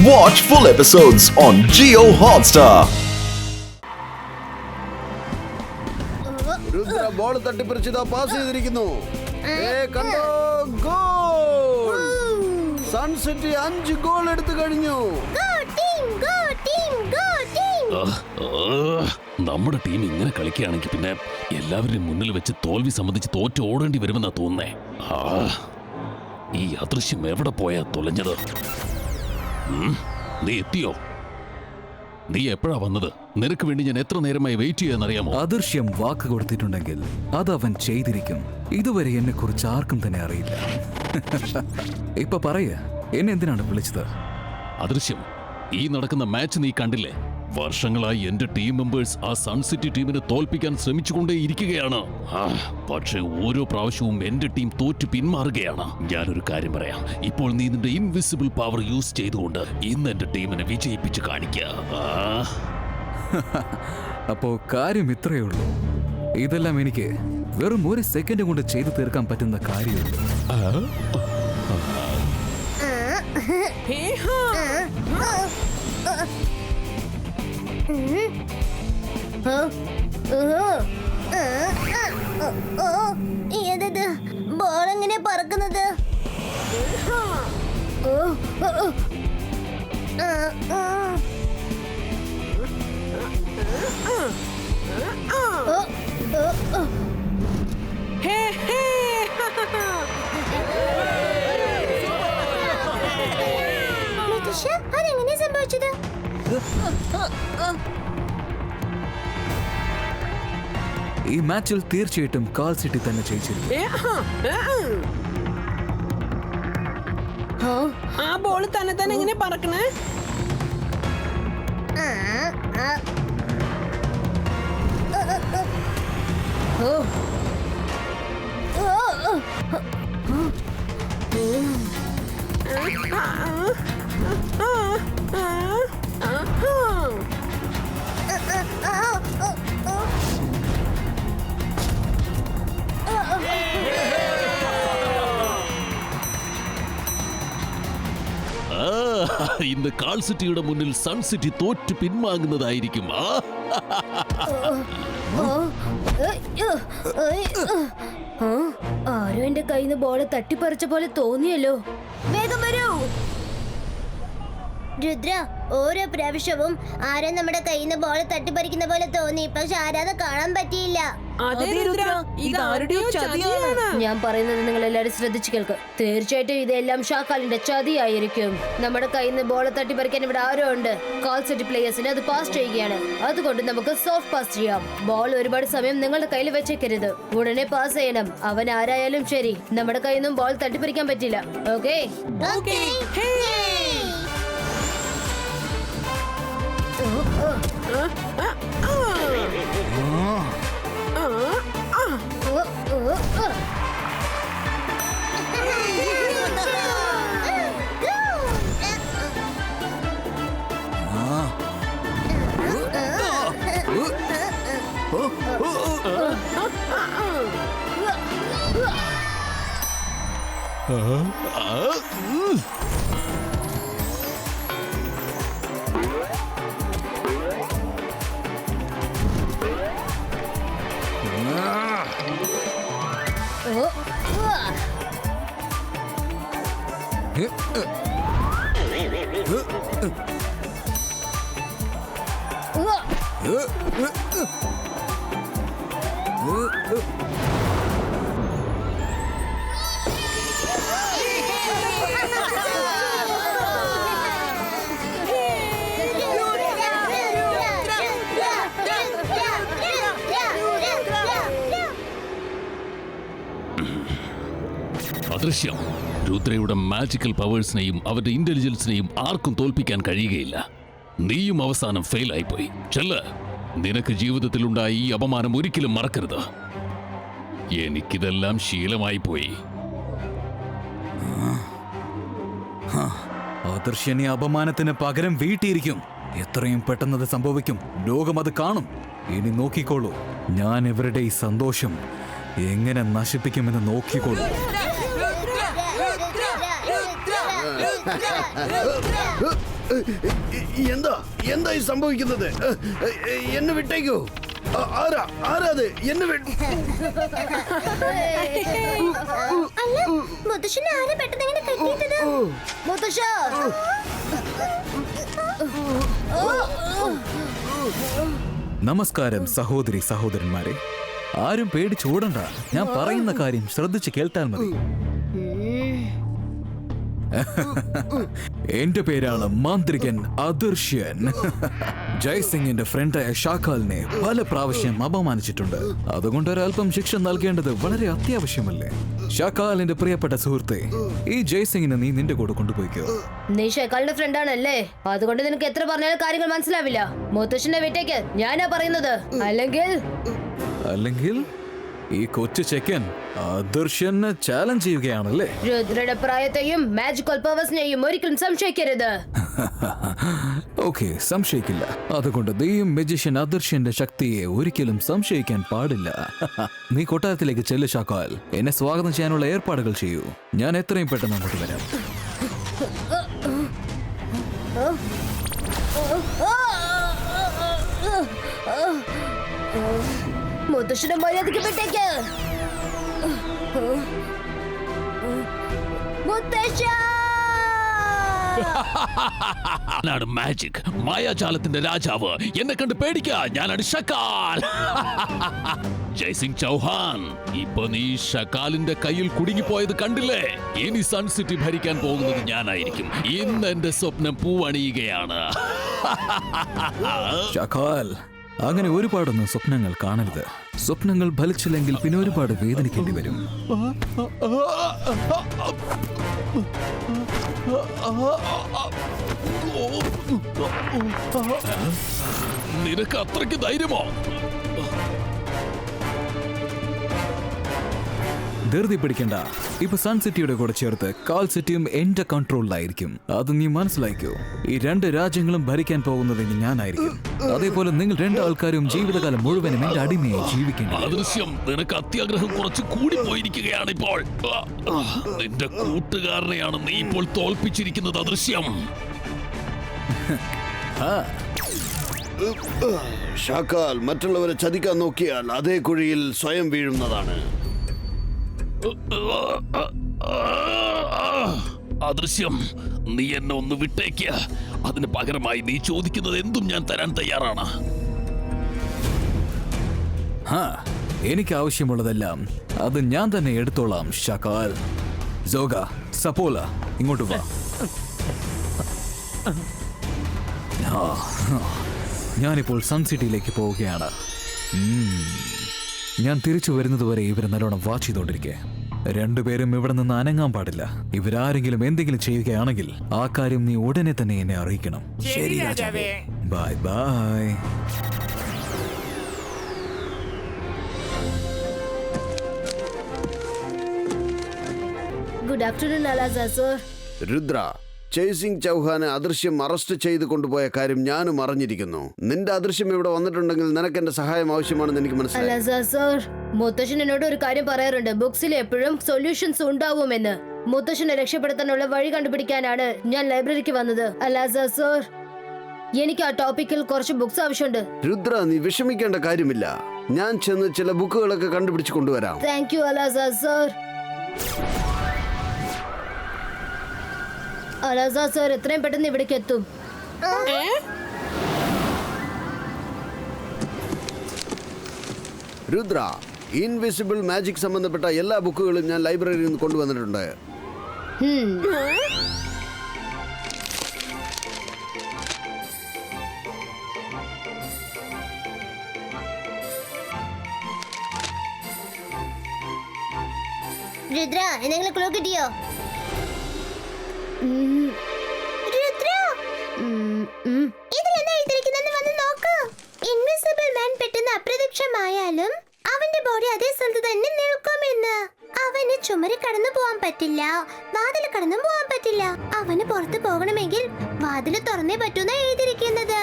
Watch full episodes on Jio Hotstar. Rudra ball തട്ടിപ്പറിച്ചതാ pass ചെയ്തിരിക്കുന്നു. കണ്ടോ, ഗോൾ! സൺസിറ്റി 5 ഗോൾ എടുത്തു കഴിഞ്ഞു. നമ്മുടെ ടീം ഇങ്ങനെ കളിക്കുകയാണെങ്കിൽ പിന്നെ എല്ലാവരുടെയും മുന്നിൽ വെച്ച് തോൽവി സംബന്ധിച്ച് തോറ്റ് ഓടേണ്ടി വരുമെന്നാ തോന്നുന്നേ. ഈ അദൃശ്യം എവിടെ പോയാ തൊലഞ്ഞത്? നീ എത്തിയോ? നീ എപ്പോഴാ വന്നത്? നിനക്ക് വേണ്ടി ഞാൻ എത്ര നേരമായി വെയിറ്റ് ചെയ്യാന്നറിയാമോ? അദൃശ്യം വാക്ക് കൊടുത്തിട്ടുണ്ടെങ്കിൽ അതവൻ ചെയ്തിരിക്കും. ഇതുവരെ എന്നെ കുറിച്ച് ആർക്കും തന്നെ അറിയില്ല. ഇപ്പൊ പറയ, എന്നെ എന്തിനാണ് വിളിച്ചത്? അദൃശ്യം, ഈ നടക്കുന്ന മാച്ച് നീ കണ്ടില്ലേ? വർഷങ്ങളായി എന്റെ ടീം മെമ്പേഴ്സ് ആ സൺസിറ്റി ടീമിനെ തോൽപ്പിക്കാൻ ശ്രമിച്ചുകൊണ്ടേയിരിക്കുകയാണ്. പക്ഷേ ഓരോ പ്രാവശ്യവും എന്റെ ടീം തോറ്റു പിന്മാറുകയാണ്. ഞാനൊരു കാര്യം പറയാം, ഇപ്പോൾ നീ നിന്റെ ഇൻവിസിബിൾ പവർ യൂസ് ചെയ്തുകൊണ്ട് ഇന്ന് എന്റെ ടീമിനെ വിജയിപ്പിച്ച് കാണിക്കുക. അപ്പോ കാര്യം ഇത്രയേ ഉള്ളൂ. ഇതെല്ലാം എനിക്ക് വെറും 1 സെക്കൻഡ് കൊണ്ട് ചെയ്തു തീർക്കാൻ പറ്റുന്ന കാര്യമുള്ളൂ. ഏതത് ബോൾ എങ്ങനെ പറക്കുന്നത്? അതെങ്ങനെ സംഭവിച്ചത്? ഈ മാച്ചിൽ തീർച്ചയായിട്ടും കാൾ സിറ്റി തന്നെ ജയിച്ചിരിക്കും. ആ ബോൾ തന്നെ തന്നെ എങ്ങനെ പറക്കണേ? ഇന്ന് കാൾ സിറ്റിയുടെ മുന്നിൽ സൺസിറ്റി തോറ്റു പിന്മാങ്ങുന്നതായിരിക്കും. ആരോ എന്റെ കയ്യിൽ നിന്ന് ബോള് തട്ടിപ്പറിച്ച പോലെ തോന്നിയല്ലോ. വേഗം വരൂ രുദ്ര. ഓരോ പ്രാവശ്യവും ആരോ നമ്മുടെ കയ്യിൽ നിന്ന് ബോള് തട്ടിപ്പറിക്കുന്ന പോലെ തോന്നി, പക്ഷെ ആരാന്ന് കാണാൻ പറ്റിയില്ല. ഞാൻ പറയുന്നത് നിങ്ങൾ എല്ലാവരും ശ്രദ്ധിച്ചു കേൾക്കും. തീർച്ചയായിട്ടും ഇതെല്ലാം ഷാക്കാലിന്റെ ചതിയായിരിക്കും. നമ്മുടെ കയ്യിൽ നിന്ന് ബോൾ തട്ടിപ്പറിക്കാൻ ഇവിടെ ആരോ ഉണ്ട്. കാൾ സിറ്റി പ്ലേയേഴ്സിന് അത് പാസ് ചെയ്യുകയാണ്. അതുകൊണ്ട് നമുക്ക് സോഫ്റ്റ് പാസ് ചെയ്യാം. ബോൾ ഒരുപാട് സമയം നിങ്ങളുടെ കയ്യിൽ വെച്ചേക്കരുത്. ഉടനെ പാസ് ചെയ്യണം. അവൻ ആരായാലും ശരി, നമ്മുടെ കയ്യിൽ നിന്നും ബോൾ തട്ടിപ്പറിക്കാൻ പറ്റില്ല. ഓക്കേ? അദൃശ്യം, രുദ്രയുടെ മാജിക്കൽ പവേഴ്സിനെയും അവരുടെ ഇന്റലിജൻസിനെയും ആർക്കും തോൽപ്പിക്കാൻ കഴിയുകയില്ല. നീയും അവസാനം ഫെയിൽ ആയിപ്പോയി. ചെല്ല്, നിനക്ക് ജീവിതത്തിലുണ്ടായ ഈ അപമാനം ഒരിക്കലും മറക്കരുത്. എനിക്കിതെല്ലാം ശീലമായി പോയി. അദൃശ്യനെ അപമാനത്തിന് പകരം വീട്ടിയിരിക്കും. എത്രയും പെട്ടെന്നത് സംഭവിക്കും. ലോകം അത് കാണും. ഇനി നോക്കിക്കോളൂ, ഞാൻ ഇവരുടെ ഈ സന്തോഷം എങ്ങനെ നശിപ്പിക്കുമെന്ന് നോക്കിക്കോളൂ. എന്താ എന്തായി സംഭവിക്കുന്നത്? എന്നെ വിട്ടേക്കൂ. ആരാത്? എന്നെ നമസ്കാരം സഹോദരി സഹോദരന്മാരെ. ആരും പേടിച്ചോടണ്ട. ഞാൻ പറയുന്ന കാര്യം ശ്രദ്ധിച്ച് കേൾത്താൽ മതി. എന്റെ പേരാണ് മാന്ത്രികൻ അദൃശ്യൻ. ജയ്സിംഗിന്റെ ഫ്രണ്ടായ ഷാക്കാലിനെ പല പ്രാവശ്യം അപമാനിച്ചിട്ടുണ്ട്. അതുകൊണ്ട് ഒരല്പം ശിക്ഷ നൽകേണ്ടത് വളരെ അത്യാവശ്യമല്ലേ? ഷാക്കാലിന്റെ പ്രിയപ്പെട്ട സുഹൃത്തെ, ഈ ജയ്സിംഗിനെ നീ നിന്റെ കൂടെ കൊണ്ടുപോയിക്കോ. നീ ഷാക്കാലിന്റെ ഫ്രണ്ടാണല്ലേ, അതുകൊണ്ട് നിനക്ക് എത്ര പറഞ്ഞാലും കാര്യങ്ങൾ മനസ്സിലാവില്ല. മുത്തശ്ശന്റെ വീട്ടേക്ക് ഞാനാ പറയുന്നത്. അല്ലെങ്കിൽ ഈ കൊച്ചു ചെക്കൻ അദൃശ്യനെ ചാലഞ്ച് ചെയ്യുകയാണല്ലേ? രുദ്രയുടെ പ്രായത്തെയും മാജിക്കൽ പവേഴ്സിനെയും ഒരിക്കലും സംശയിക്കരുത്. ഓക്കെ, സംശയിക്കില്ല. അതുകൊണ്ട് നീയും മജിഷ്യൻ അദൃശ്യന്റെ ശക്തിയെ ഒരിക്കലും സംശയിക്കാൻ പാടില്ല. നീ കൊട്ടാരത്തിലേക്ക് ചെല്ലു ഷാക്കാൽ. എന്നെ സ്വാഗതം ചെയ്യാനുള്ള ഏർപ്പാടുകൾ ചെയ്യൂ. ഞാൻ എത്രയും പെട്ടെന്ന് അങ്ങോട്ട് വരാം. മുത്തശ്ശന്റെ മര്യാദയ്ക്ക് വിട്ടേക്ക്. ഞാനാണ് മാജിക്, മായാജാലത്തിന്റെ രാജാവ്. എന്നെ കണ്ട് പേടിക്കാ. ഞാനാണ് ഷക്കാൽ. ജയ്സിംഗ് ചൗഹാൻ, ഇപ്പൊ നീ ഷക്കാലിന്റെ കയ്യിൽ കുടുങ്ങിപ്പോയത് കണ്ടില്ലേ? ഇനി സൺ സിറ്റി ഭരിക്കാൻ പോകുന്നത് ഞാനായിരിക്കും. ഇന്ന് എന്റെ സ്വപ്നം പൂവണിയുകയാണ്. ഷക്കാൽ, അങ്ങനെ ഒരുപാടൊന്നും സ്വപ്നങ്ങൾ കാണരുത്. സ്വപ്നങ്ങൾ ഫലിച്ചില്ലെങ്കിൽ പിന്നെ ഒരുപാട് വേദനിക്കേണ്ടി വരും. നിനക്ക് അത്രയ്ക്ക് ധൈര്യമോ? ധൃതി പിടിക്കണ്ട. ഇപ്പൊ സൺ സിറ്റിയുടെ കൂടെ ചേർത്ത് കാൽ സിറ്റിയും എന്റെ കൺട്രോളിലായിരിക്കും. അത് നീ മനസ്സിലാക്കൂ. ഈ രണ്ട് രാജ്യങ്ങളും ഭരിക്കാൻ പോകുന്നത് ഇനി ഞാനായിരിക്കും. അതേപോലെ നിങ്ങൾ രണ്ടാൾക്കാരും ജീവിതകാലം മുഴുവനും എന്റെ അടിമയായി ജീവിക്കേണ്ടി. അദൃശ്യം, നിനക്ക് അത്യാഗ്രഹം കുറച്ച് കൂടിപ്പോയിരിക്കുകയാണ് ഇപ്പോൾ. നിന്റെ കൂട്ടുകാരനെയാണ് നീ ഇപ്പോൾ തോൽപ്പിച്ചിരിക്കുന്നത് അദൃശ്യം. ഷാക്കാൽ മറ്റുള്ളവരെ ചതിക്കാൻ നോക്കിയാൽ അതേ കുഴിയിൽ സ്വയം വീഴുന്നതാണ്. അദൃശ്യം, നീ എന്നെ ഒന്ന് വിട്ടേക്ക്. അതിന് പകരമായി നീ ചോദിക്കുന്നത് എന്തും ഞാൻ തരാൻ തയ്യാറാണ്. എനിക്ക് ആവശ്യമുള്ളതെല്ലാം അത് ഞാൻ തന്നെ എടുത്തോളാം ഷാക്കാൽ. സോഗ, സപ്പോല, ഇങ്ങോട്ട് വാ. ഞാനിപ്പോൾ സൺ സിറ്റിയിലേക്ക് പോവുകയാണ്. ഞാൻ തിരിച്ചു വരുന്നതുവരെ ഇവരെ നല്ലോണം വാച്ച് ചെയ്തോണ്ടിരിക്കെ. രണ്ടുപേരും ഇവിടെ നിന്ന് അനങ്ങാൻ പാടില്ല. ഇവരാരെങ്കിലും എന്തെങ്കിലും ചെയ്യുകയാണെങ്കിൽ ആ കാര്യം നീ ഉടനെ തന്നെ എന്നെ അറിയിക്കണം. ശരി രാജാവേ. Bye bye. ഗുഡ് ആഫ്റ്റർനൂൺ അലാസ സർ. രുദ്ര, ജയ്സിംഗ് ചൗഹാനെ അദൃശ്യം അറസ്റ്റ് ചെയ്ത് കൊണ്ടുപോയ കാര്യം ഞാനും അറിഞ്ഞിരിക്കുന്നു. നിന്റെ അദൃശ്യം ഇവിടെ വന്നിട്ടുണ്ടെങ്കിൽ നിനക്ക് എന്റെ സഹായം ആവശ്യമാണെന്ന് എനിക്ക് മനസ്സിലായി. അലാസ സർ, മുത്തശ്ശൻ എന്നോട് ഒരു കാര്യം പറയാറുണ്ട്. ബുക്സിൽ എപ്പോഴും സൊല്യൂഷൻസ് ഉണ്ടാവുമെന്ന്. മുത്തശ്ശനെ രക്ഷപ്പെടുത്താനുള്ള വഴി കണ്ടുപിടിക്കാനാണ് ഞാൻ ലൈബ്രറിക്ക് വന്നത്. അലാസ സർ, എനിക്ക് ആ ടോപ്പിക്കിൽ കുറച്ച് ബുക്സ് ആവശ്യമുണ്ട്. രുദ്ര, നീ വിഷമിക്കേണ്ട കാര്യമില്ല. ഞാൻ ചെന്ന് ചില ബുക്കുകളൊക്കെ കണ്ടുപിടിച്ച് കൊണ്ടുവരാം. താങ്ക് യു അലാസ സർ. അലാസ സർ എത്രയും പെട്ടെന്ന് ഇവിടേക്ക് എത്തും. രുദ്ര, ഇൻവിസിബിൾ മാജിക് സംബന്ധപ്പെട്ട എല്ലാ ബുക്കുകളും ഞാൻ ലൈബ്രറിയിൽ നിന്ന് കൊണ്ടുവന്നിട്ടുണ്ട്. രുദ്ര, എന്തെങ്കിലും ക്ലൂ കിട്ടിയോ? ഇതിലെന്താ എഴുതിയിരിക്കുന്നെന്ന് വന്ന് നോക്കൂ. ഇൻവിസിബിൾ മാൻ പെട്ടെന്ന് അപ്രത്യക്ഷമായാലും അവന്റെ ബോഡി അതേ സ്ഥലത്ത് തന്നെ നിൽക്കുമെന്ന്. അവന് ചുമര് കടന്നു പോവാൻ പറ്റില്ല, വാതിൽ കടന്നും പോവാൻ പറ്റില്ല. അവന് പുറത്തു പോകണമെങ്കിൽ വാതിൽ തുറന്നേ പറ്റൂന്നാ എഴുതിയിരിക്കുന്നത്.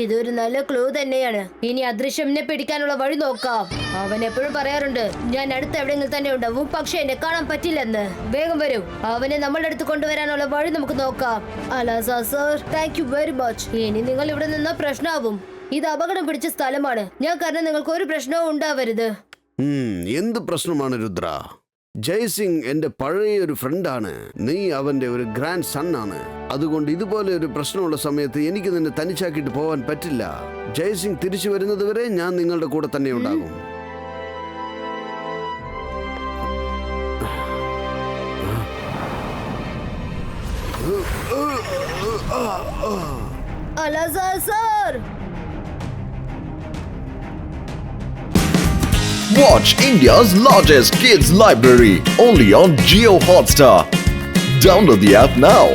ഇതൊരു നല്ല ക്ലൂ തന്നെയാണ്. ഇനി അദൃശ്യനെ പിടിക്കാനുള്ള വഴി നോക്കാം. അവൻ എപ്പോഴും പറയാറുണ്ട് ഞാൻ അടുത്ത് എവിടെയെങ്കിലും തന്നെ ഉണ്ടാവും, പക്ഷെ എന്നെ കാണാൻ പറ്റില്ലെന്ന്. വേഗം വരൂ, അവനെ നമ്മളുടെ അടുത്ത് കൊണ്ടുവരാനുള്ള വഴി നമുക്ക് നോക്കാം. അലാസ sir, thank you very much. ഇനി നിങ്ങൾ ഇവിടെ നിന്ന് പ്രശ്നമാവും. ഇത് അപകടം പിടിച്ച സ്ഥലമാണ്. ഞാൻ കാരണം നിങ്ങൾക്ക് ഒരു പ്രശ്നവും ഉണ്ടാവരുത്. എന്ത് പ്രശ്നമാണ് രുദ്ര? ജയ്സിംഗ് എന്റെ പഴയ ഒരു ഫ്രണ്ടാണ്. നീ അവന്റെ ഒരു ഗ്രാൻഡ് സൺ ആണ്. അതുകൊണ്ട് ഇതുപോലെ ഒരു പ്രശ്നമുള്ള സമയത്ത് എനിക്ക് നിന്നെ തനിച്ചാക്കിയിട്ട് പോവാൻ പറ്റില്ല. ജയ്സിംഗ് തിരിച്ചു വരുന്നത് വരെ ഞാൻ നിങ്ങളുടെ കൂടെ തന്നെ ഉണ്ടാകും. അലാസ sir, Watch India's largest kids library only on Geo Hotstar. Download the app now.